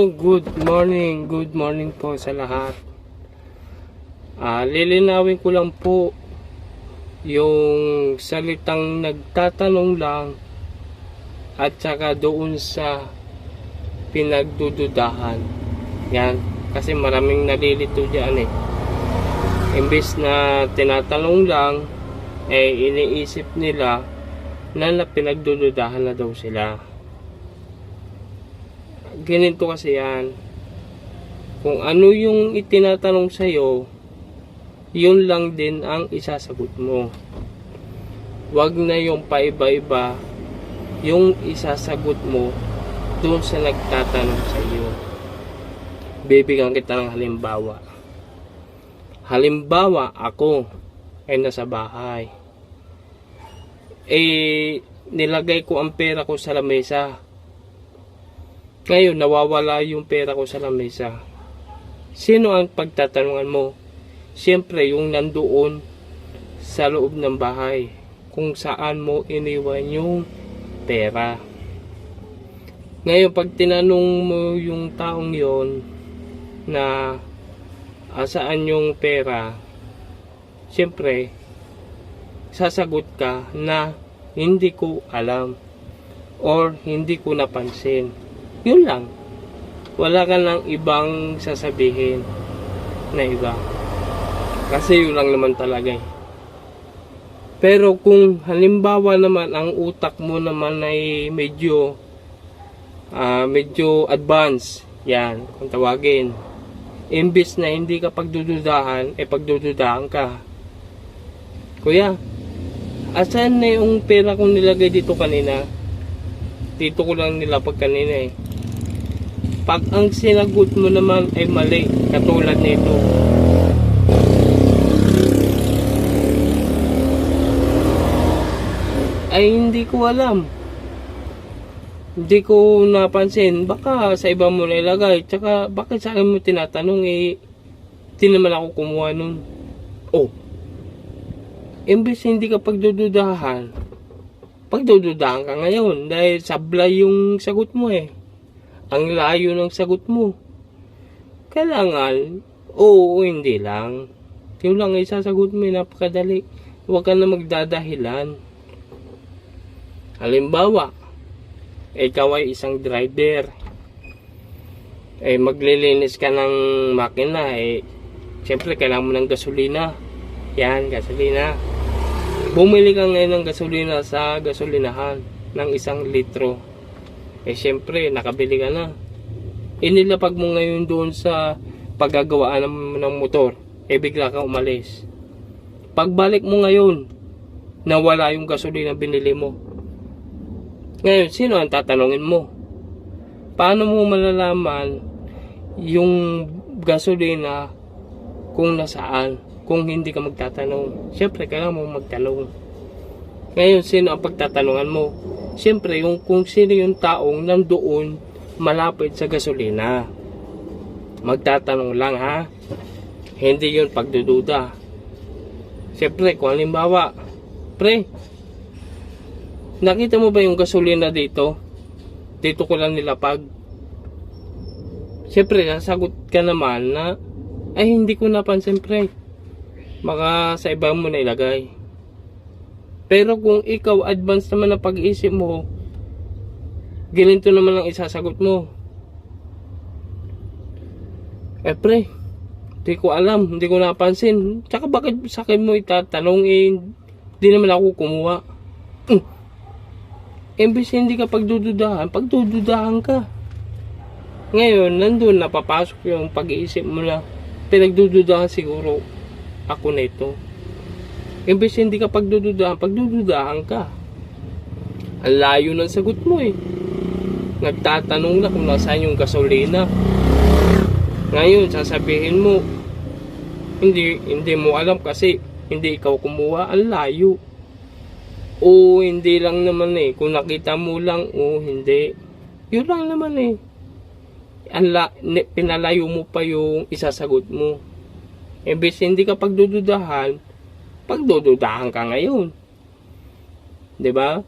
Good morning po sa lahat. Lilinawin ko lang po yung salitang nagtatanong lang at saka doon sa pinagdududahan. Yan, kasi maraming nalilito diyan eh. Imbes na tinatanong lang, iniisip nila na pinagdududahan na daw sila. Ganito kasi yan. Kung ano yung itinatanong sa'yo, yun lang din ang isasagot mo. Wag na yung paiba-iba yung isasagot mo doon sa nagtatanong sa'yo. Bibigyan kita ng halimbawa. Halimbawa, ako ay nasa bahay. Nilagay ko ang pera ko sa lamesa. Ngayon, nawawala yung pera ko sa lamesa. Sino ang pagtatanungan mo? Siyempre, yung nandoon sa loob ng bahay. Kung saan mo iniwan yung pera. Ngayon, pag tinanong mo yung taong yon na saan yung pera, siyempre, sasagot ka na hindi ko alam or hindi ko napansin. Yun lang. Wala ka nang ibang sasabihin na iba. Kasi yun lang naman talaga eh. Pero kung halimbawa naman ang utak mo naman ay medyo advanced, yan, kung tawagin. Imbis na hindi ka pagdududahan, pagdududahan ka. Kuya, asan na yung pera kong nilagay dito kanina? Dito ko lang nilapag kanina eh. Pag ang sinagot mo naman ay mali, katulad nito. Ay hindi ko alam. Hindi ko napansin. Baka sa iba mo nilagay. Tsaka bakit sa akin mo tinatanong di naman ako kumuha nun. Oh. Imbes hindi ka pagdududahan ka ngayon. Dahil sablay yung sagot mo eh. Ang layo ng sagot mo. Kailangan, oo, hindi lang. Yung lang ay sasagot mo, napakadali. Huwag ka na magdadahilan. Halimbawa, ikaw ay isang driver. Maglilinis ka ng makina. Siyempre, kailangan mo ng gasolina. Yan, gasolina. Bumili ka ngayon ng gasolina sa gasolinahan ng 1 litro. Siyempre, nakabili ka na. Inilapag mo ngayon doon sa paggagawaan ng motor. Bigla ka umalis. Pagbalik mo ngayon, nawala yung gasolina binili mo. Ngayon, sino ang tatanungin mo? Paano mo malalaman yung gasolina kung nasaan? Kung hindi ka magtatanong. Siyempre, kailangan mo magtanong. Ngayon, sino ang pagtatanungan mo? Siyempre, kung sino yung taong nandoon malapit sa gasolina. Magtatanong lang ha. Hindi yun pagdududa. Siyempre, kung halimbawa, pre, nakita mo ba yung gasolina dito? Dito ko lang nilapag. Siyempre, sasagot ka naman na, hindi ko napansin pre. Baka sa iba mo na ilagay. Pero kung ikaw advance naman na pag-iisip mo, ganito naman ang isasagot mo. Pre, hindi ko alam, hindi ko napansin. Tsaka bakit sa akin mo itatanong, hindi naman ako kumuha. Imbes hindi ka pagdududahan ka. Ngayon, nandun napapasok yung pag-iisip mo na pinagdududahan siguro ako na ito. Imbes hindi ka pagdududahan ka. Ang layo ng sagot mo eh. Nagtatanong na kung nasaan yung gasolina. Ngayon, sasabihin mo, hindi mo alam kasi hindi ikaw kumuha. Ang layo. O hindi lang naman eh. Kung nakita mo lang, o hindi. Yun lang naman eh. Pinalayo mo pa yung isasagot mo. Imbes hindi ka pagdududahan ka ngayon. 'Di ba?